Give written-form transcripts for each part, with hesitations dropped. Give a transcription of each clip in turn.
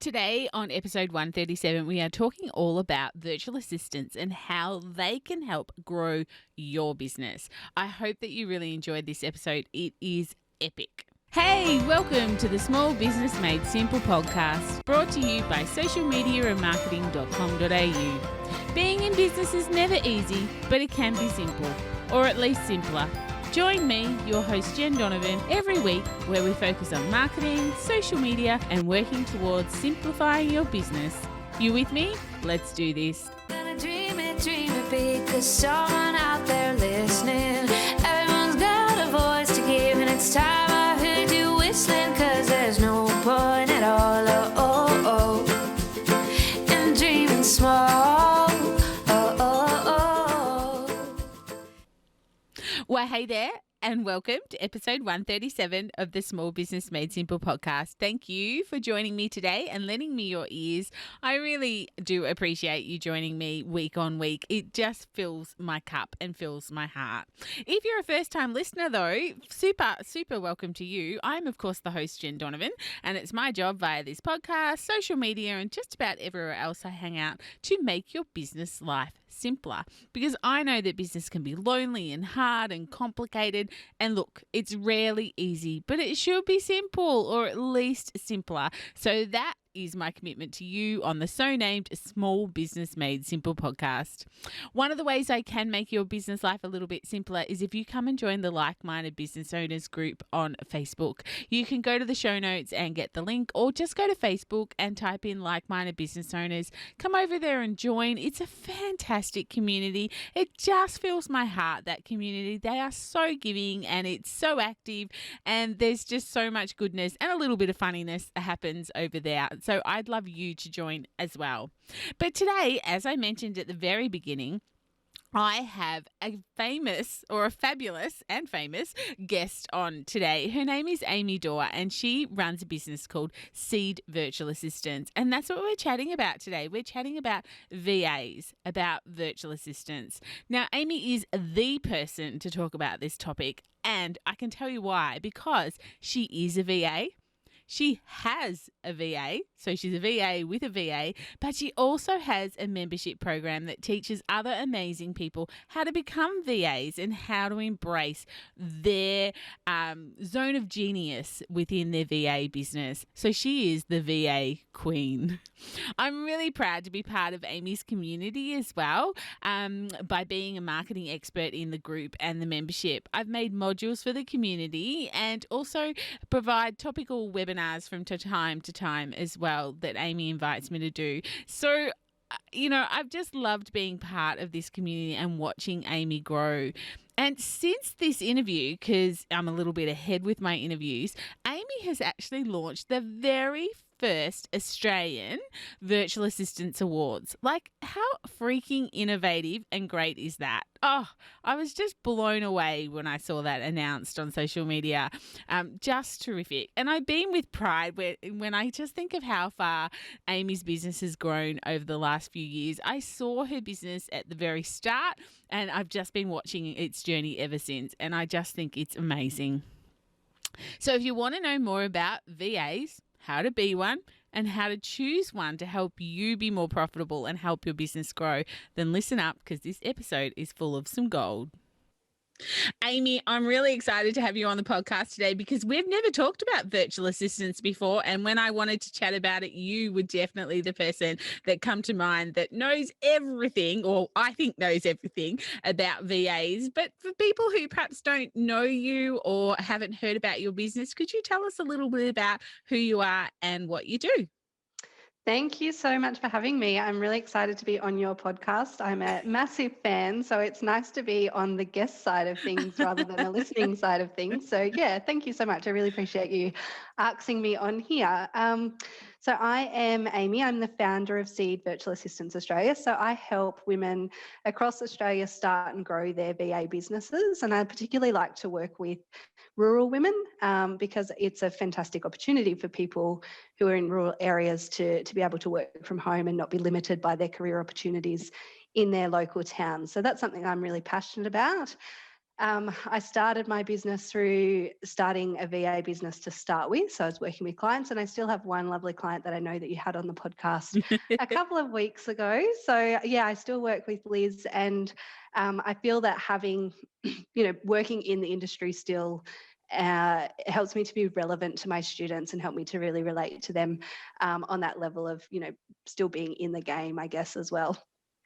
Today on episode 137, we are talking all about virtual assistants and how they can help grow your business. I hope that you really enjoyed this episode. It is epic. Hey, welcome to the Small Business Made Simple podcast, brought to you by socialmediaandmarketing.com.au. Being in business is never easy, but it can be simple, or at least simpler. Join me, your host Jen Donovan, every week where we focus on marketing, social media, and working towards simplifying your business. You with me? Let's do this. Gonna dream it big, 'cause someone out there listening. Everyone's got a voice to give, and it's time I heard you whistling, 'cause there's no point at all, in dreaming small, Well, hey there, and welcome to episode 137 of the Small Business Made Simple podcast. Thank you for joining me today and lending me your ears. I really do appreciate you joining me week on week. It just fills my cup and fills my heart. If you're a first-time listener, though, super welcome to you. I'm, of course, the host, Jen Donovan, and it's my job via this podcast, social media, and just about everywhere else I hang out to make your business life simpler, because I know that business can be lonely and hard and complicated, and look, it's rarely easy, but it should be simple, or at least simpler. So that is my commitment to you on the so-named Small Business Made Simple podcast. One of the ways I can make your business life a little bit simpler is if you come and join the Like-Minded Business Owners group on Facebook. You can go to the show notes and get the link, or just go to Facebook and type in Like-Minded Business Owners. Come over there and join. It's a fantastic community. It just fills my heart, that community. They are so giving and it's so active, and there's just so much goodness and a little bit of funniness happens over there. So I'd love you to join as well. But today, as I mentioned at the very beginning, I have a fabulous guest on today. Her name is Amy Dawe, and she runs a business called Seed Virtual Assistants. And that's what we're chatting about today. We're chatting about VAs, about virtual assistants. Now, Amy is the person to talk about this topic, and I can tell you why. Because she is a VA. She has a VA, so she's a VA with a VA, but she also has a membership program that teaches other amazing people how to become VAs and how to embrace their zone of genius within their VA business. So she is the VA queen. I'm really proud to be part of Amy's community as well, by being a marketing expert in the group and the membership. I've made modules for the community and also provide topical webinars from time to time as well that Amy invites me to do. So, I've just loved being part of this community and watching Amy grow. And since this interview, because I'm a little bit ahead with my interviews, Amy has actually launched the very first Australian Virtual Assistants Awards. Like, how freaking innovative and great is that? Oh, I was just blown away when I saw that announced on social media. Just terrific. And I've been with pride when I just think of how far Amy's business has grown over the last few years. I saw her business at the very start, and I've just been watching its journey ever since, and I just think it's amazing. So if you want to know more about VAs, how to be one, and how to choose one to help you be more profitable and help your business grow, then listen up, because this episode is full of some gold. Amy, I'm really excited to have you on the podcast today because we've never talked about virtual assistants before. And when I wanted to chat about it, you were definitely the person that come to mind that knows everything, or I think knows everything about VAs. But for people who perhaps don't know you or haven't heard about your business, could you tell us a little bit about who you are and what you do? Thank you so much for having me. I'm really excited to be on your podcast. I'm a massive fan, so it's nice to be on the guest side of things rather than the listening side of things. So yeah, thank you so much. I really appreciate you asking me on here. So I am Amy. I'm the founder of Seed Virtual Assistants Australia. So I help women across Australia start and grow their VA businesses. And I particularly like to work with rural women because it's a fantastic opportunity for people who are in rural areas to be able to work from home and not be limited by their career opportunities in their local town. So that's something I'm really passionate about. I started my business through starting a VA business to start with. So I was working with clients, and I still have one lovely client that I know that you had on the podcast a couple of weeks ago. So yeah, I still work with Liz, and I feel that having, working in the industry still helps me to be relevant to my students and help me to really relate to them on that level of, still being in the game, I guess, as well.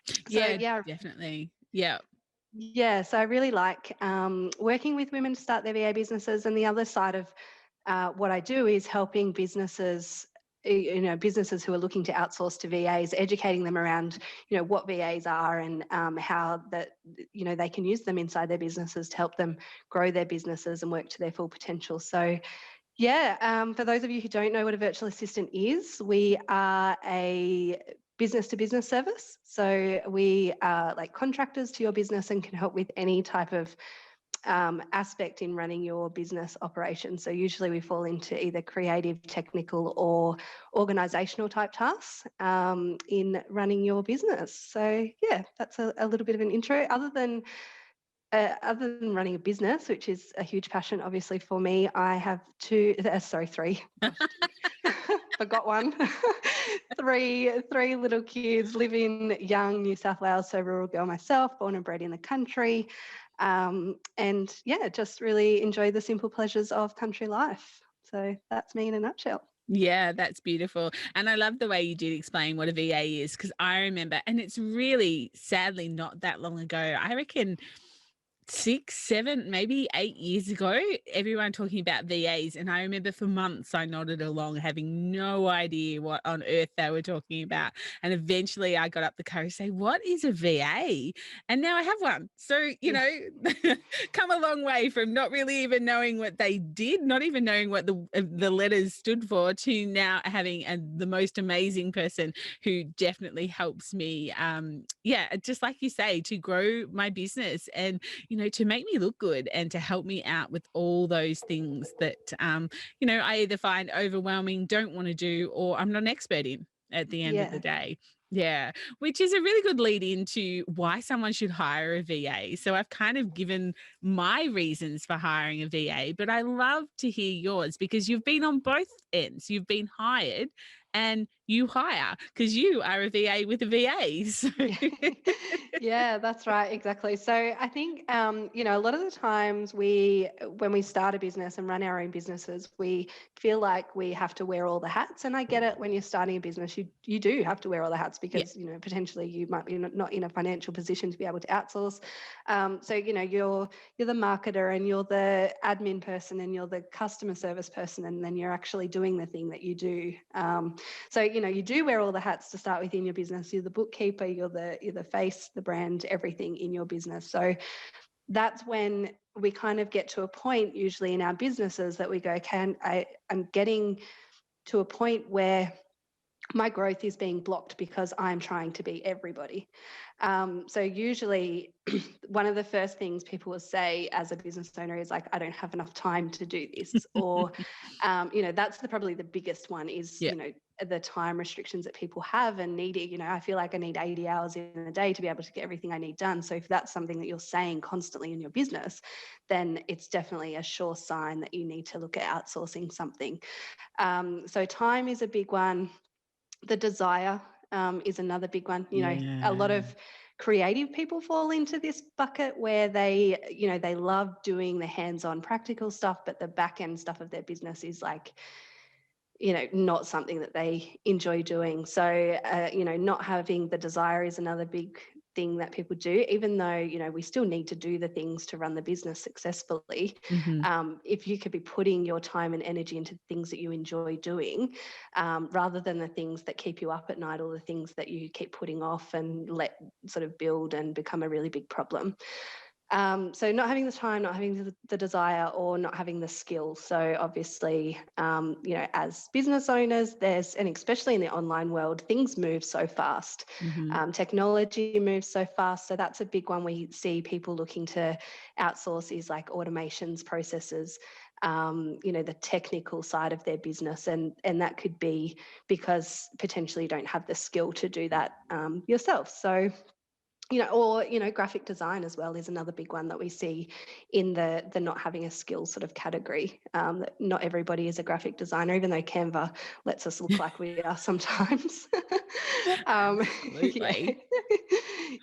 So Yeah, yeah, definitely. Yeah. yeah, so I really like working with women to start their VA businesses. And the other side of what I do is helping businesses, businesses who are looking to outsource to VAs, educating them around, what VAs are and how that, they can use them inside their businesses to help them grow their businesses and work to their full potential. So yeah, for those of you who don't know what a virtual assistant is, we are a business to business service. So we are like contractors to your business and can help with any type of aspect in running your business operation. So usually we fall into either creative, technical, or organizational type tasks in running your business. So yeah, that's a little bit of an intro. Other than running a business, which is a huge passion, obviously, for me, I have three. Gosh, forgot one. three little kids, live in young New South Wales, so rural girl myself, born and bred in the country. And yeah, just really enjoy the simple pleasures of country life. So that's me in a nutshell. Yeah, that's beautiful. And I love the way you did explain what a VA is, because I remember, and it's really sadly not that long ago, I reckon 6, 7, maybe 8 years ago, everyone talking about VAs. And I remember for months I nodded along, having no idea what on earth they were talking about. And eventually I got up the courage to say, what is a VA? And now I have one. So, come a long way from not really even knowing what they did, not even knowing what the letters stood for, to now having the most amazing person who definitely helps me, just like you say, to grow my business and, to make me look good and to help me out with all those things that, I either find overwhelming, don't want to do, or I'm not an expert in at the end of the Yeah. day. Yeah, which is a really good lead into why someone should hire a VA. So I've kind of given my reasons for hiring a VA, but I love to hear yours because you've been on both ends. You've been hired and you hire because you are a VA with a VA. So. Yeah, that's right. Exactly. So I think, a lot of the times when we start a business and run our own businesses, we feel like we have to wear all the hats. And I get it. When you're starting a business, you do have to wear all the hats because, potentially you might be not in a financial position to be able to outsource. So, you're the marketer and you're the admin person and you're the customer service person, and then you're actually doing the thing that you do. So, you do wear all the hats to start with in your business. You're the bookkeeper, you're the face, the brand, everything in your business. So that's when we kind of get to a point usually in our businesses that we go, I'm getting to a point where my growth is being blocked because I'm trying to be everybody. So usually one of the first things people will say as a business owner is like, I don't have enough time to do this. Or, that's probably the biggest one is, the time restrictions that people have and needing, I feel like I need 80 hours in a day to be able to get everything I need done. So if that's something that you're saying constantly in your business, then it's definitely a sure sign that you need to look at outsourcing something. So time is a big one. The desire is another big one. A lot of creative people fall into this bucket where they love doing the hands-on practical stuff, but the back end stuff of their business is like, not something that they enjoy doing. So, not having the desire is another big thing that people do, even though, we still need to do the things to run the business successfully. If you could be putting your time and energy into things that you enjoy doing, rather than the things that keep you up at night or the things that you keep putting off and let sort of build and become a really big problem. So not having the time, not having the desire, or not having the skill. So obviously, as business owners, and especially in the online world, things move so fast. Technology moves so fast. So that's a big one we see people looking to outsource is like automations, processes, the technical side of their business. And that could be because potentially you don't have the skill to do that yourself. So graphic design as well is another big one that we see in the not having a skill sort of category. That not everybody is a graphic designer, even though Canva lets us look like we are sometimes. Yeah. Absolutely.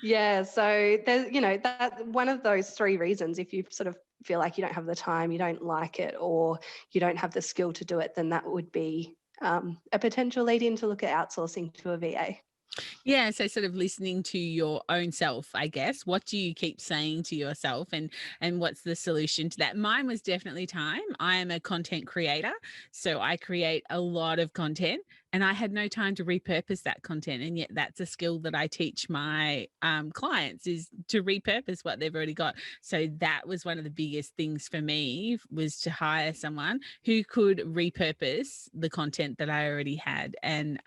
Yeah. So there's, that one of those three reasons, if you sort of feel like you don't have the time, you don't like it, or you don't have the skill to do it, then that would be a potential lead in to look at outsourcing to a VA. Yeah, so sort of listening to your own self, I guess. What do you keep saying to yourself, and what's the solution to that? Mine was definitely time. I am a content creator, so I create a lot of content, and I had no time to repurpose that content, and yet that's a skill that I teach my clients, is to repurpose what they've already got. So that was one of the biggest things for me, was to hire someone who could repurpose the content that I already had. And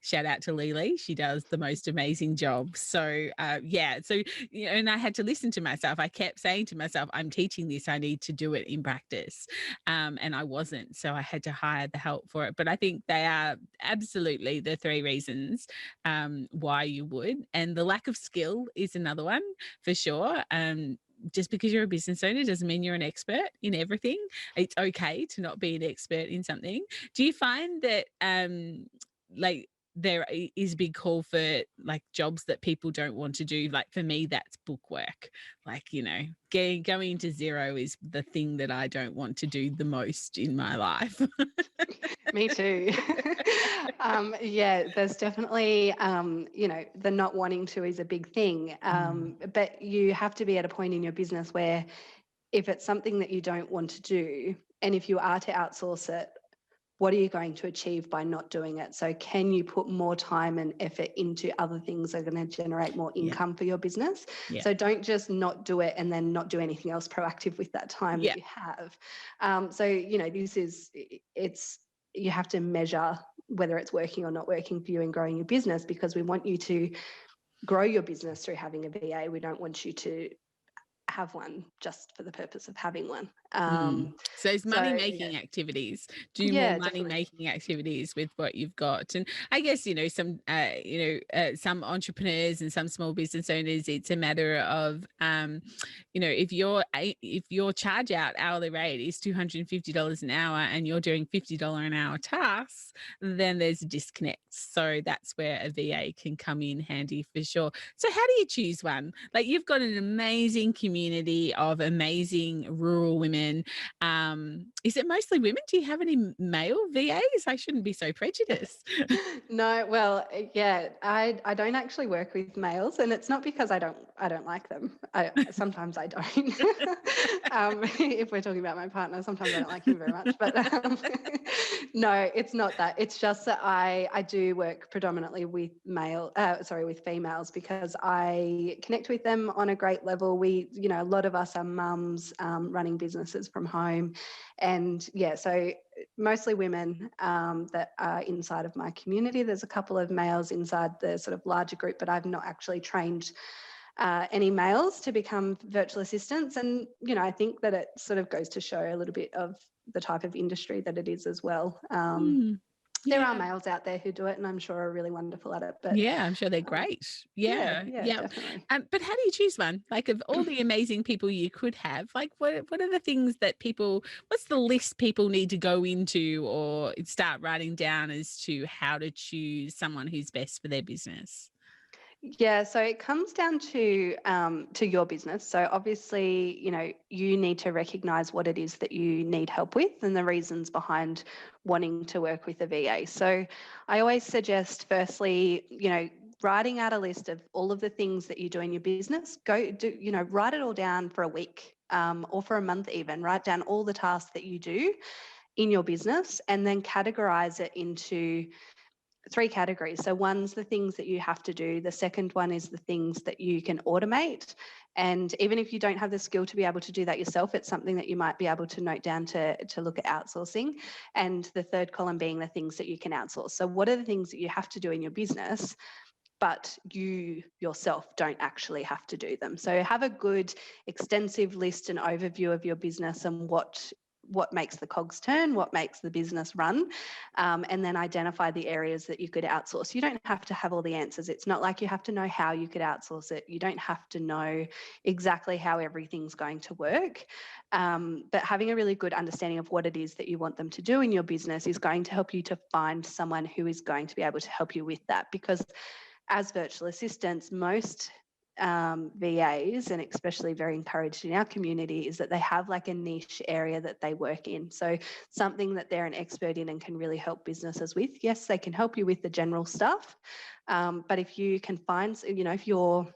shout out to Lily, she does the most amazing job. So and I had to listen to myself. I kept saying to myself, I'm teaching this, I need to do it in practice, and I wasn't, so I had to hire the help for it. But I think they are absolutely the three reasons why you would. And the lack of skill is another one, for sure. Just because you're a business owner doesn't mean you're an expert in everything. It's okay to not be an expert in something. Do you find that like there is a big call for like jobs that people don't want to do? Like for me, that's book work. Like, going into zero is the thing that I don't want to do the most in my life. Me too. Yeah, there's definitely, the not wanting to is a big thing. But you have to be at a point in your business where if it's something that you don't want to do, and if you are to outsource it, what are you going to achieve by not doing it? So can you put more time and effort into other things that are going to generate more income for your business? Yeah. So don't just not do it and then not do anything else proactive with that time that you have. You have to measure whether it's working or not working for you in growing your business, because we want you to grow your business through having a VA. We don't want you to have one just for the purpose of having one. So it's money-making activities. Do more money-making activities with what you've got. And I guess, some entrepreneurs and some small business owners, it's a matter of, if your charge out hourly rate is $250 an hour and you're doing $50 an hour tasks, then there's a disconnect. So that's where a VA can come in handy, for sure. So how do you choose one? Like, you've got an amazing community of amazing rural women. Is it mostly women? Do you have any male VAs? I shouldn't be so prejudiced. No, well, yeah, I don't actually work with males, and it's not because I don't like them. Sometimes I don't. If we're talking about my partner, sometimes I don't like him very much. But no, it's not that. It's just that I do work predominantly with with females, because I connect with them on a great level. We, a lot of us are mums running businesses from home, and so mostly women that are inside of my community. There's a couple of males inside the sort of larger group, but I've not actually trained any males to become virtual assistants. And, I think that it sort of goes to show a little bit of the type of industry that it is as well. There are males out there who do it, and I'm sure are really wonderful at it. But yeah, I'm sure they're great. Yeah, definitely. But how do you choose one? Like, of all the amazing people you could have, like, what are the things that what's the list people need to go into or start writing down as to how to choose someone who's best for their business? Yeah, so it comes down to your business. So obviously, you need to recognize what it is that you need help with and the reasons behind wanting to work with a VA. So I always suggest, firstly, writing out a list of all of the things that you do in your business. Write it all down for a week or for a month even. Write down all the tasks that you do in your business, and then categorize it into 3 categories. So one's the things that you have to do. The second one is the things that you can automate. And even if you don't have the skill to be able to do that yourself, it's something that you might be able to note down to look at outsourcing. And the third column being the things that you can outsource. So what are the things that you have to do in your business, but you yourself don't actually have to do them? So have a good extensive list and overview of your business and what what makes the cogs turn, what makes the business run, and then identify the areas that you could outsource. You don't have to have all the answers. It's not like you have to know how you could outsource it. You don't have to know exactly how everything's going to work. But having a really good understanding of what it is that you want them to do in your business is going to help you to find someone who is going to be able to help you with that. Because as virtual assistants, most VAs, and especially very encouraged in our community, is that they have like a niche area that they work in. So something that they're an expert in and can really help businesses with. Yes, they can help you with the general stuff. But if you can find, if you're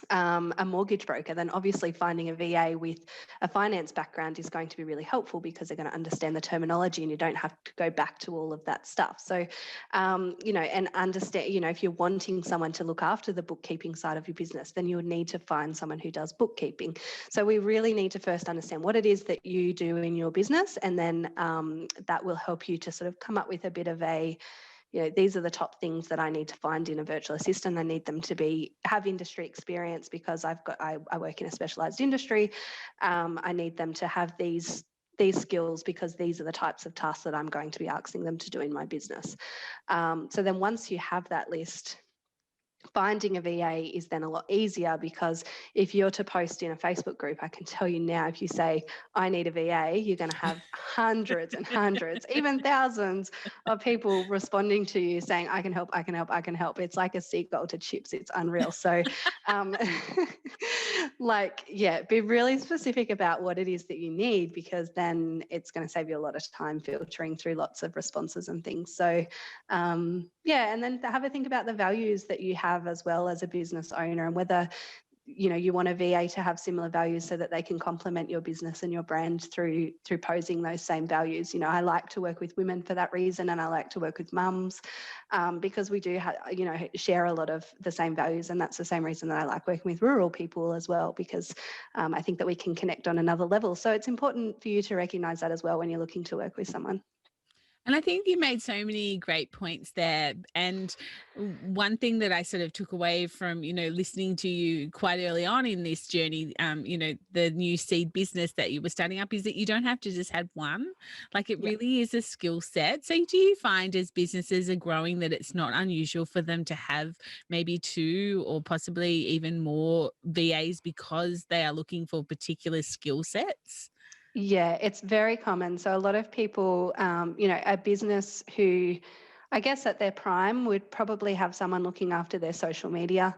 a mortgage broker, then obviously finding a VA with a finance background is going to be really helpful because they're going to understand the terminology and you don't have to go back to all of that stuff. So, and understand, if you're wanting someone to look after the bookkeeping side of your business, then you would need to find someone who does bookkeeping. So we really need to first understand what it is that you do in your business, and then that will help you to sort of come up with a bit of a, these are the top things that I need to find in a virtual assistant. I need them to have industry experience because I work in a specialized industry. I need them to have these skills because these are the types of tasks that I'm going to be asking them to do in my business. So then once you have that list, finding a VA is then a lot easier, because if you're to post in a Facebook group, I can tell you now, if you say, I need a VA, you're going to have hundreds and hundreds, even thousands of people responding to you saying, I can help, I can help, I can help. It's like a seagull to chips. It's unreal. So be really specific about what it is that you need, because then it's going to save you a lot of time filtering through lots of responses and things. So and then have a think about the values that you have as well as a business owner, and whether you want a VA to have similar values so that they can complement your business and your brand through posing those same values. I like to work with women for that reason, and I like to work with mums because we do share a lot of the same values, and that's the same reason that I like working with rural people as well, because I think that we can connect on another level. So it's important for you to recognize that as well when you're looking to work with someone. And I think you made so many great points there. And one thing that I sort of took away from, listening to you quite early on in this journey, the new seed business that you were starting up, is that you don't have to just have one. Like, it really is a skill set. So do you find as businesses are growing that it's not unusual for them to have maybe 2 or possibly even more VAs because they are looking for particular skill sets? Yeah, it's very common. So a lot of people, a business who, I guess at their prime, would probably have someone looking after their social media,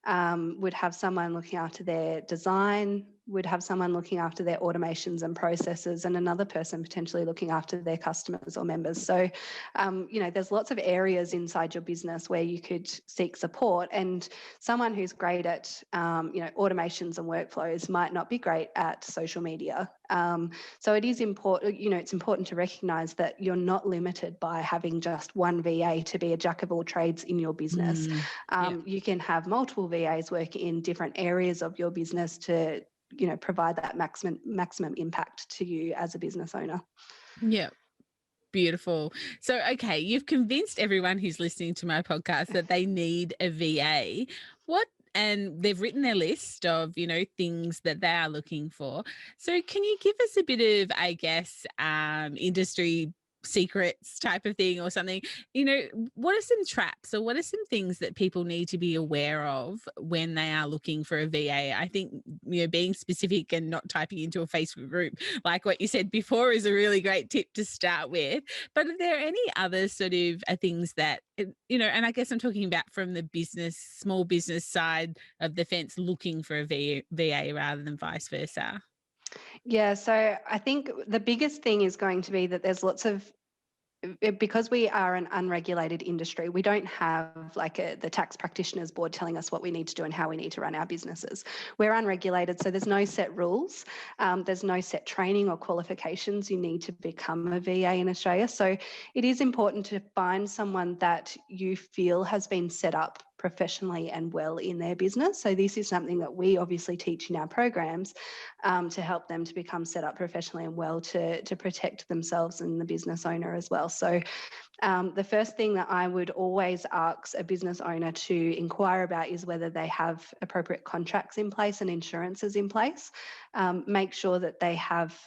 would have someone looking after their design, would have someone looking after their automations and processes, and another person potentially looking after their customers or members. So, there's lots of areas inside your business where you could seek support, and someone who's great at, automations and workflows might not be great at social media. So it is important, it's important to recognize that you're not limited by having just one VA to be a jack of all trades in your business. You can have multiple VAs work in different areas of your business to provide that maximum impact to you as a business owner. Yeah. Beautiful. So, okay, you've convinced everyone who's listening to my podcast that they need a VA. And they've written their list of, things that they are looking for. So can you give us a bit of, I guess, industry secrets type of thing or something? What are some traps, or what are some things that people need to be aware of when they are looking for a VA? I think, being specific and not typing into a Facebook group like what you said before is a really great tip to start with. But are there any other sort of things that, and I guess I'm talking about from the small business side of the fence, looking for a VA rather than vice versa? Yeah, so I think the biggest thing is going to be that there's lots of, because we are an unregulated industry, we don't have like the tax practitioners board telling us what we need to do and how we need to run our businesses. We're unregulated, so there's no set rules. There's no set training or qualifications you need to become a VA in Australia. So it is important to find someone that you feel has been set up professionally and well in their business. So this is something that we obviously teach in our programs to help them to become set up professionally and well to protect themselves and the business owner as well. So the first thing that I would always ask a business owner to inquire about is whether they have appropriate contracts in place and insurances in place. Make sure that they have,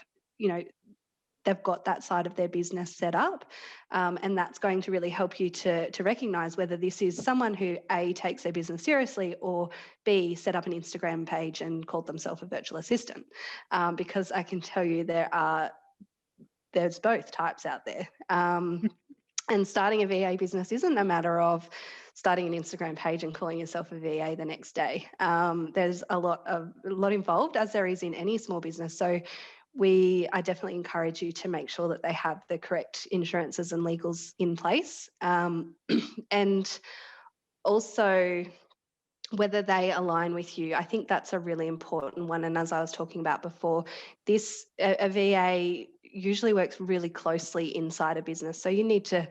they've got that side of their business set up. And that's going to really help you to recognize whether this is someone who A, takes their business seriously, or B, set up an Instagram page and called themselves a virtual assistant. Because I can tell you there's both types out there. And starting a VA business isn't a matter of starting an Instagram page and calling yourself a VA the next day. There's a lot involved, as there is in any small business. So I definitely encourage you to make sure that they have the correct insurances and legals in place. And also whether they align with you. I think that's a really important one. And as I was talking about before, a VA usually works really closely inside a business. So you need to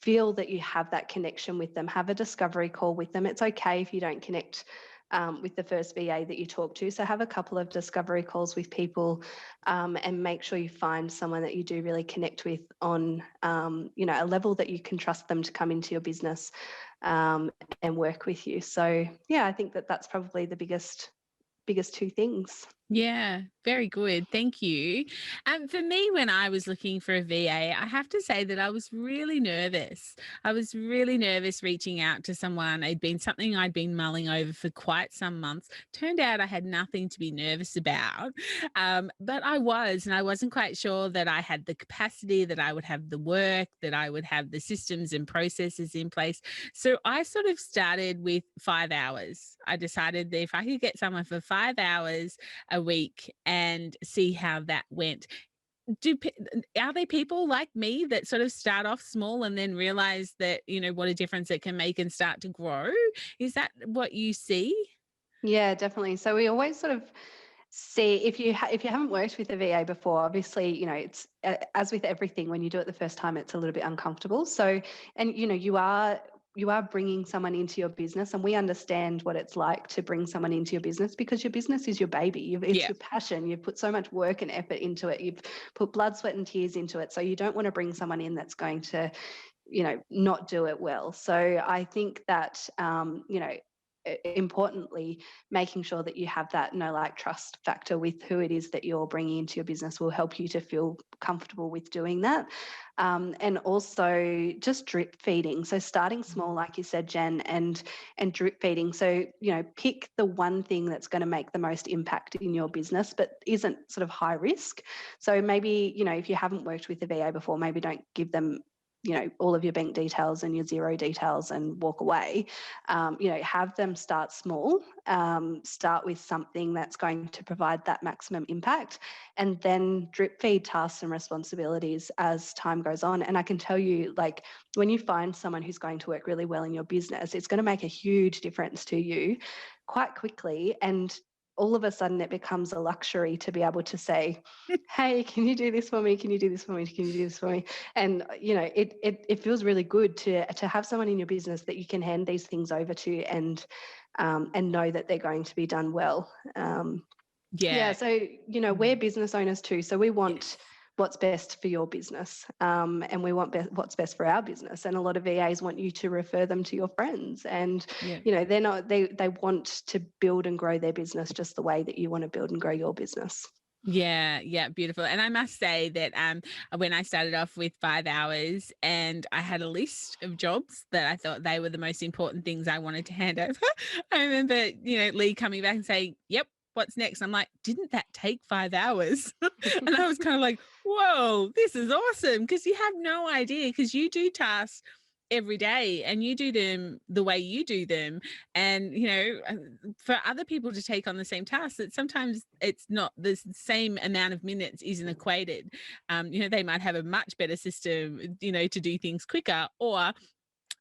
feel that you have that connection with them, have a discovery call with them. It's okay if you don't connect with the first VA that you talk to. So have a couple of discovery calls with people, and make sure you find someone that you do really connect with on, a level that you can trust them to come into your business and work with you. So yeah, I think that's probably the biggest two things. Yeah, very good. Thank you. For me, when I was looking for a VA, I have to say that I was really nervous. I was really nervous reaching out to someone. It'd been something I'd been mulling over for quite some months. Turned out I had nothing to be nervous about, but I wasn't quite sure that I had the capacity, that I would have the work, that I would have the systems and processes in place. So I sort of started with 5 hours. I decided that if I could get someone for 5 hours a week and see how that went. Are there people like me that sort of start off small and then realize that, what a difference it can make and start to grow? Is that what you see? Yeah, definitely. So we always sort of see, if you haven't worked with a VA before, obviously, it's as with everything, when you do it the first time, it's a little bit uncomfortable. So, and you are bringing someone into your business, and we understand what it's like to bring someone into your business, because your business is your baby. It's your passion. You've put so much work and effort into it. You've put blood, sweat and tears into it. So you don't want to bring someone in that's going to, not do it well. So I think that, importantly, making sure that you have that trust factor with who it is that you're bringing into your business will help you to feel comfortable with doing that. And also just drip feeding. So starting small, like you said, Jen, and drip feeding. So, pick the one thing that's going to make the most impact in your business, but isn't sort of high risk. So maybe, if you haven't worked with a VA before, maybe don't give them all of your bank details and your zero details and walk away. Have them start small, start with something that's going to provide that maximum impact, and then drip feed tasks and responsibilities as time goes on. And I can tell you, when you find someone who's going to work really well in your business, it's going to make a huge difference to you quite quickly. And all of a sudden it becomes a luxury to be able to say, hey, can you do this for me? Can you do this for me? Can you do this for me? And, it feels really good to have someone in your business that you can hand these things over to and know that they're going to be done well. So, we're business owners too. So we want what's best for your business, and we want what's best for our business. And a lot of VAs want you to refer them to your friends, and they want to build and grow their business just the way that you want to build and grow your business. Yeah, beautiful. And I must say that when I started off with 5 hours and I had a list of jobs that I thought they were the most important things I wanted to hand over, I remember, Lee coming back and saying, yep, what's next? I'm like, didn't that take 5 hours? And I was kind of like, whoa, this is awesome, because you have no idea, because you do tasks every day and you do them the way you do them, and for other people to take on the same task, that sometimes it's not the same amount of minutes isn't equated. They might have a much better system to do things quicker, or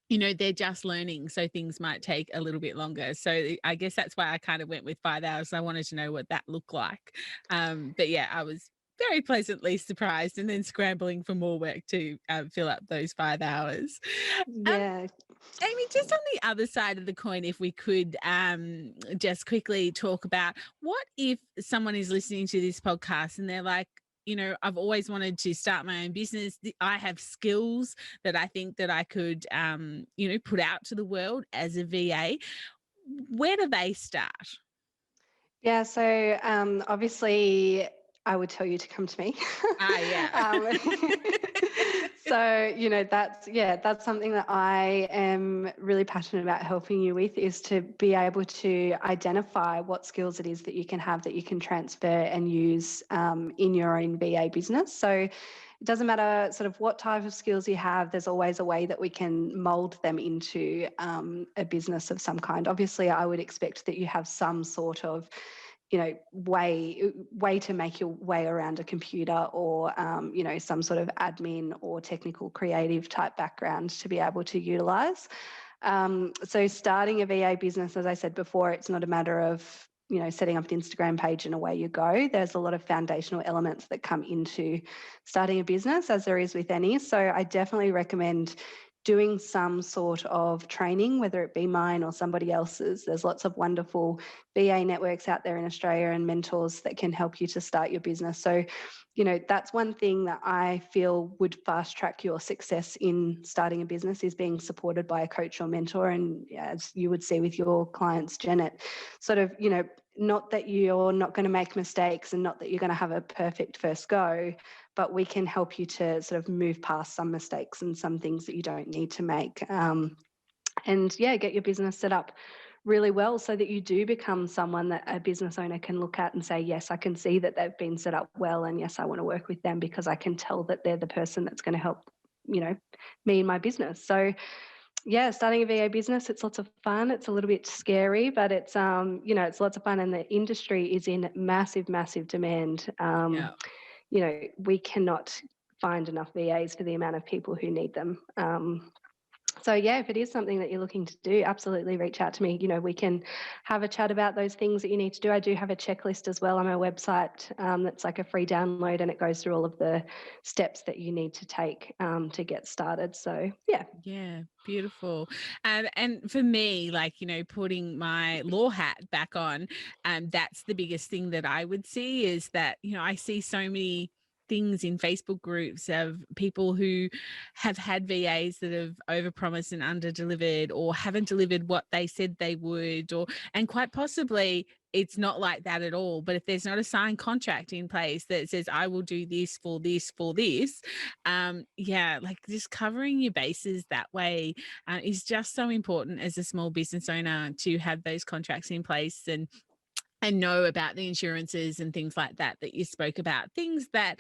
they're just learning, so things might take a little bit longer. So I guess that's why I kind of went with 5 hours. I wanted to know what that looked like. But yeah, I was very pleasantly surprised, and then scrambling for more work to fill up those 5 hours. Yeah. Amy, just on the other side of the coin, if we could just quickly talk about, what if someone is listening to this podcast and they're like, I've always wanted to start my own business. I have skills that I think that I could, put out to the world as a VA. Where do they start? Yeah. So obviously, I would tell you to come to me. Yeah. So, that's something that I am really passionate about helping you with, is to be able to identify what skills it is that you can have that you can transfer and use in your own VA business. So it doesn't matter sort of what type of skills you have, there's always a way that we can mold them into a business of some kind. Obviously, I would expect that you have some sort of way to make your way around a computer, or some sort of admin or technical creative type background to be able to utilize. So starting a VA business, as I said before, it's not a matter of setting up an Instagram page and away you go. There's a lot of foundational elements that come into starting a business, as there is with any. So I definitely recommend doing some sort of training, whether it be mine or somebody else's. There's lots of wonderful VA networks out there in Australia and mentors that can help you to start your business. So, that's one thing that I feel would fast track your success in starting a business, is being supported by a coach or mentor. And as you would see with your clients, Janet, sort of, not that you're not going to make mistakes and not that you're going to have a perfect first go, but we can help you to sort of move past some mistakes and some things that you don't need to make. Get your business set up really well so that you do become someone that a business owner can look at and say, yes, I can see that they've been set up well, and yes, I want to work with them because I can tell that they're the person that's going to help, me in my business. So yeah, starting a VA business, it's lots of fun. It's a little bit scary, but it's it's lots of fun, and the industry is in massive, massive demand. Yeah. We cannot find enough VAs for the amount of people who need them. So yeah, if it is something that you're looking to do, absolutely reach out to me. We can have a chat about those things that you need to do. I do have a checklist as well on my website that's like a free download, and it goes through all of the steps that you need to take to get started. So yeah. Yeah, beautiful. And for me, like, putting my law hat back on, that's the biggest thing that I would see, is that, I see so many things in Facebook groups of people who have had VAs that have overpromised and underdelivered, or haven't delivered what they said they would, and quite possibly it's not like that at all. But if there's not a signed contract in place that says I will do this for this for this, like just covering your bases that way is just so important as a small business owner, to have those contracts in place and know about the insurances and things like that you spoke about, things that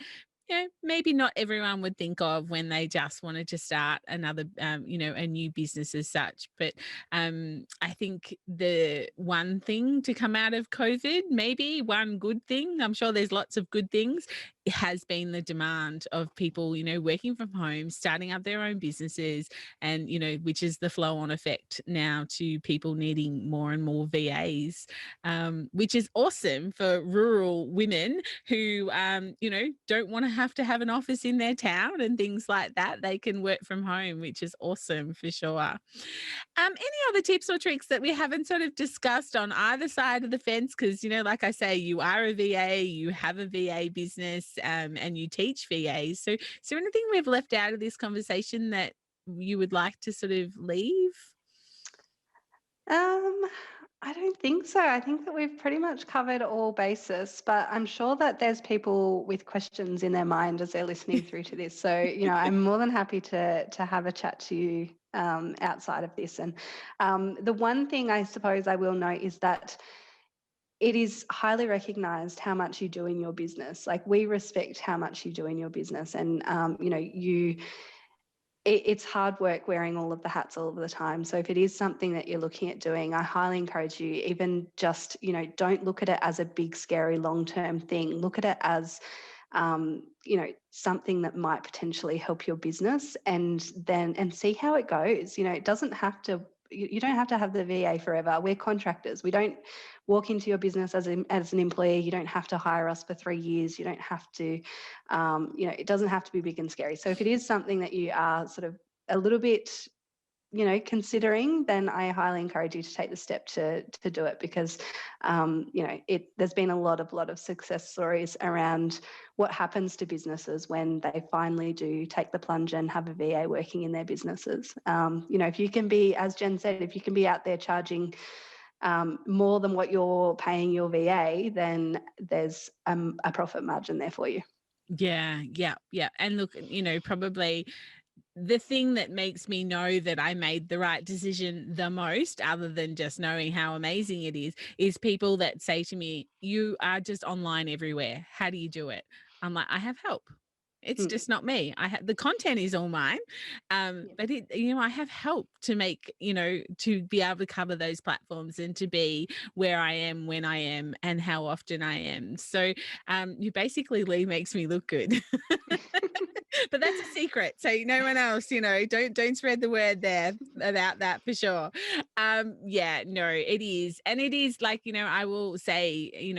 maybe not everyone would think of when they just wanted to start another a new business as such. But I think the one thing to come out of COVID, maybe one good thing, I'm sure there's lots of good things, has been the demand of people working from home, starting up their own businesses, and which is the flow on effect now to people needing more and more VAs, which is awesome for rural women who don't want to have an office in their town and things like that. They can work from home, which is awesome for sure. Any other tips or tricks that we haven't sort of discussed on either side of the fence? Because, like I say, you are a VA, you have a VA business, and you teach VAs. So is there anything we've left out of this conversation that you would like to sort of leave? I don't think so. I think that we've pretty much covered all bases, but I'm sure that there's people with questions in their mind as they're listening through to this. So, I'm more than happy to have a chat to you outside of this. And the one thing I suppose I will note is that it is highly recognized how much you do in your business. Like, we respect how much you do in your business, and it's hard work wearing all of the hats all of the time. So if it is something that you're looking at doing, I highly encourage you, even just, don't look at it as a big, scary, long-term thing. Look at it as, something that might potentially help your business, and see how it goes. It doesn't have to, you don't have to have the VA forever. We're contractors. We don't walk into your business as an employee. You don't have to hire us for 3 years. You don't have to, it doesn't have to be big and scary. So if it is something that you are sort of a little bit, considering, then I highly encourage you to take the step to do it, because, there's been a lot of success stories around what happens to businesses when they finally do take the plunge and have a VA working in their businesses. If you can be, as Jen said, if you can be out there charging more than what you're paying your VA, then there's a profit margin there for you. Yeah, yeah, yeah. And look, probably the thing that makes me know that I made the right decision the most, other than just knowing how amazing it is people that say to me, "You are just online everywhere. How do you do it?" I'm like, "I have help. It's just not me. I have the content is all mine, but I have help to make to be able to cover those platforms and to be where I am when I am and how often I am. So you basically, Lee, makes me look good." But that's a secret, so no one else, don't spread the word there about that for sure. Yeah, no, it is. And it is like, I will say,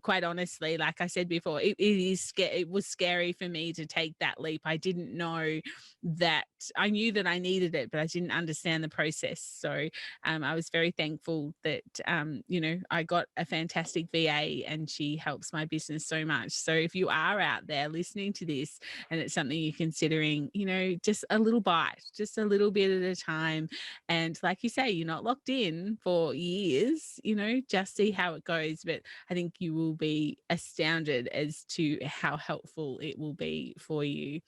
quite honestly, like I said before, it was scary for me to take that leap. I didn't know that. I knew that I needed it, but I didn't understand the process. So I was very thankful that I got a fantastic VA and she helps my business so much. So if you are out there listening to this and it's something you're considering, just a little bite, just a little bit at a time. And like you say, you're not locked in for years, just see how it goes. But I think you will be astounded as to how helpful it will be for you,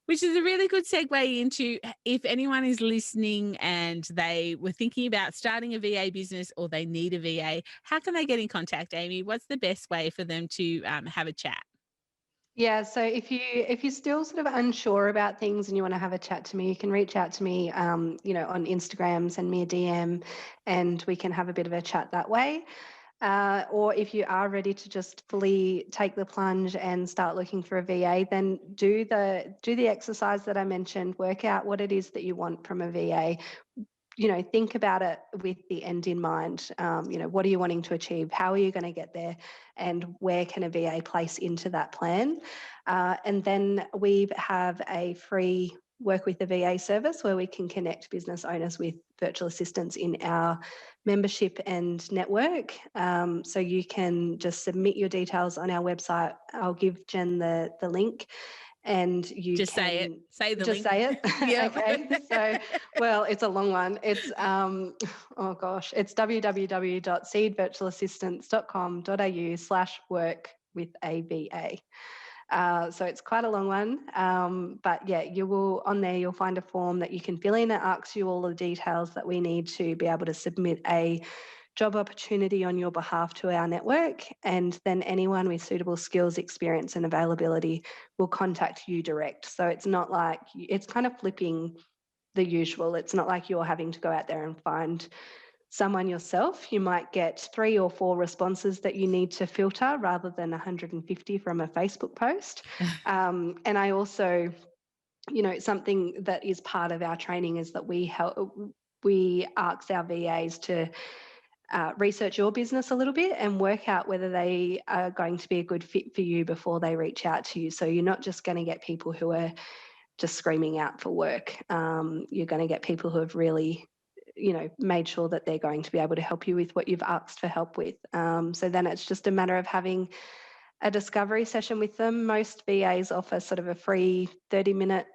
which is a really good segue into if anyone is listening and they were thinking about starting a VA business or they need a VA, how can they get in contact, Amy? What's the best way for them to have a chat? Yeah, so if you're still sort of unsure about things and you want to have a chat to me, you can reach out to me, on Instagram, send me a DM, and we can have a bit of a chat that way. Or if you are ready to just fully take the plunge and start looking for a VA, then do the exercise that I mentioned. Work out what it is that you want from a VA. Think about it with the end in mind. What are you wanting to achieve? How are you going to get there? And where can a VA place into that plan? And then we have a free work with the VA service where we can connect business owners with virtual assistants in our membership and network. So you can just submit your details on our website. I'll give Jen the link. And you just can say it. Say the just link. say it. Yeah. Okay. So, well, it's a long one. It's oh gosh, it's www.seedvirtualassistants.com.au/work with a VA. So it's quite a long one. But yeah, on there, you'll find a form that you can fill in that asks you all the details that we need to be able to submit a job opportunity on your behalf to our network. And then anyone with suitable skills, experience, and availability will contact you direct. So it's not like, it's kind of flipping the usual. It's not like you're having to go out there and find someone yourself. You might get 3 or 4 responses that you need to filter rather than 150 from a Facebook post. And I also, something that is part of our training is that we ask our VAs to research your business a little bit and work out whether they are going to be a good fit for you before they reach out to you. So you're not just going to get people who are just screaming out for work. You're going to get people who have really made sure that they're going to be able to help you with what you've asked for help with. So then it's just a matter of having a discovery session with them. Most VAs offer sort of a free 30-minute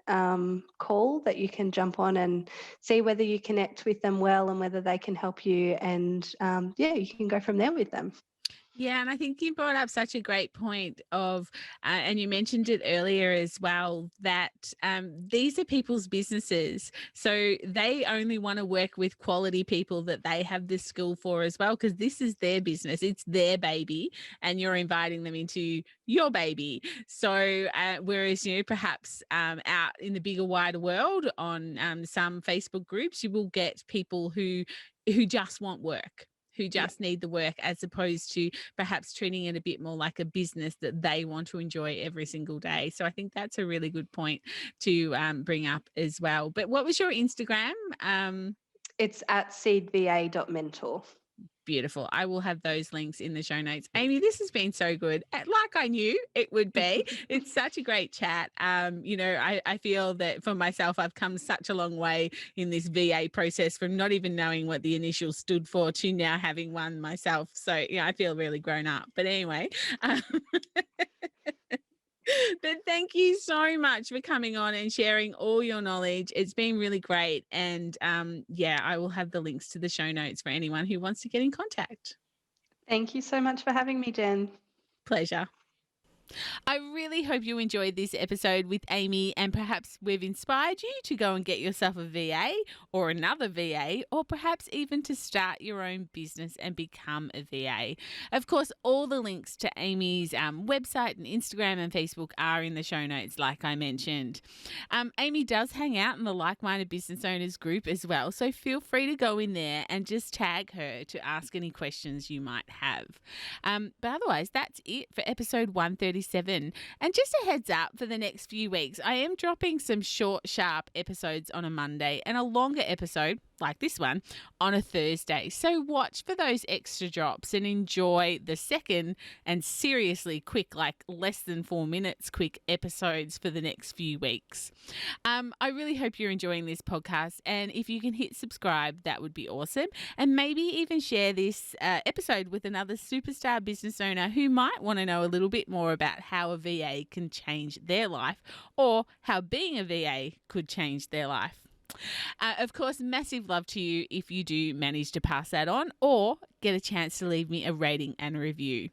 call that you can jump on and see whether you connect with them well and whether they can help you. And you can go from there with them. Yeah, and I think you brought up such a great point of, and you mentioned it earlier as well, that these are people's businesses. So they only want to work with quality people that they have the skill for as well, because this is their business. It's their baby, and you're inviting them into your baby. So whereas, perhaps out in the bigger, wider world on some Facebook groups, you will get people who just want work, who just need the work, as opposed to perhaps treating it a bit more like a business that they want to enjoy every single day. So I think that's a really good point to bring up as well. But what was your Instagram? It's at seedva.mentor. Beautiful. I will have those links in the show notes. Amy, this has been so good. Like I knew it would be. It's such a great chat. I feel that for myself, I've come such a long way in this VA process from not even knowing what the initials stood for to now having one myself. So, I feel really grown up. But anyway, But thank you so much for coming on and sharing all your knowledge. It's been really great. And yeah, I will have the links to the show notes for anyone who wants to get in contact. Thank you so much for having me, Jen. Pleasure. I really hope you enjoyed this episode with Amy, and perhaps we've inspired you to go and get yourself a VA or another VA, or perhaps even to start your own business and become a VA. Of course, all the links to Amy's website and Instagram and Facebook are in the show notes, like I mentioned. Amy does hang out in the Like-Minded Business Owners group as well, so feel free to go in there and just tag her to ask any questions you might have. But otherwise, that's it for episode 137. And just a heads up for the next few weeks, I am dropping some short, sharp episodes on a Monday and a longer episode, like this one, on a Thursday. So watch for those extra drops and enjoy the second and seriously quick, like less than 4 minutes quick episodes for the next few weeks. I really hope you're enjoying this podcast, and if you can hit subscribe, that would be awesome. And maybe even share this episode with another superstar business owner who might want to know a little bit more about how a VA can change their life, or how being a VA could change their life. Of course, massive love to you if you do manage to pass that on or get a chance to leave me a rating and review.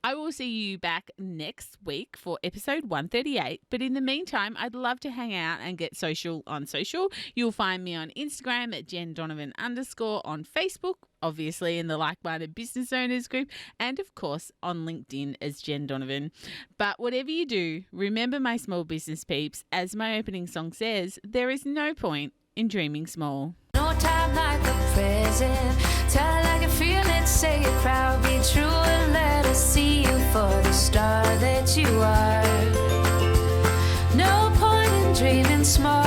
I will see you back next week for episode 138. But in the meantime, I'd love to hang out and get social on social. You'll find me on Instagram at @JenDonovan_, on Facebook, obviously in the Like-Minded Business Owners group, and of course on LinkedIn as Jen Donovan. But whatever you do, remember, my small business peeps, as my opening song says, there is no point in dreaming small. No time like the present. Tell it like you feel it, say it proud, be true, and let us see you for the star that you are. No point in dreaming small.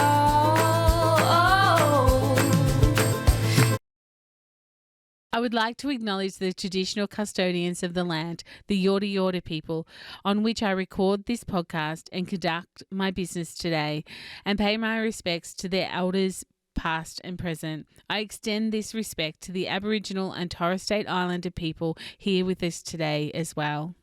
I would like to acknowledge the traditional custodians of the land, the Yorta Yorta people, on which I record this podcast and conduct my business today, and pay my respects to their elders, past and present. I extend this respect to the Aboriginal and Torres Strait Islander people here with us today as well.